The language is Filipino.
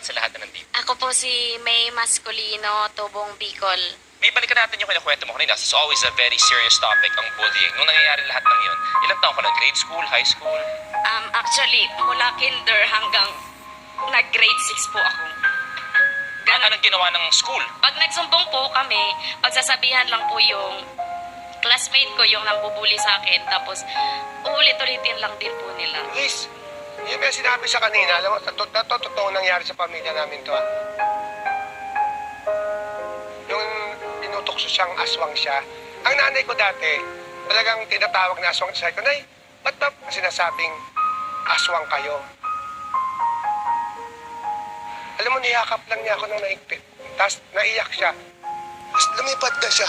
Sa lahat na nandito. Ako po si May Masculino, Tubong Bicol. May balikan natin yung kinakwento mo kanina. It's always a very serious topic, ang bullying. Nung nangyayari lahat ng yun, ilang taon ka na? Grade school, high school? Actually, mula kinder hanggang nag-grade 6 po ako. Anong ginawa ng school? Pag nagsumbong po kami, pagsasabihan lang po yung classmate ko yung nambubuli sa akin. Tapos, uulit-ulitin lang din po nila. Liz, yung may sinabi sa kanina, alam mo, totoo nangyari sa pamilya namin to, ah. Yung tinutokso siyang aswang siya. Ang nanay ko dati, talagang tinatawag na aswang siya. Nay, ba't ba sinasabing aswang kayo? Alam mo, niyakap lang niya ako nung naigpit. Tapos naiyak siya. Tapos lumipad na siya.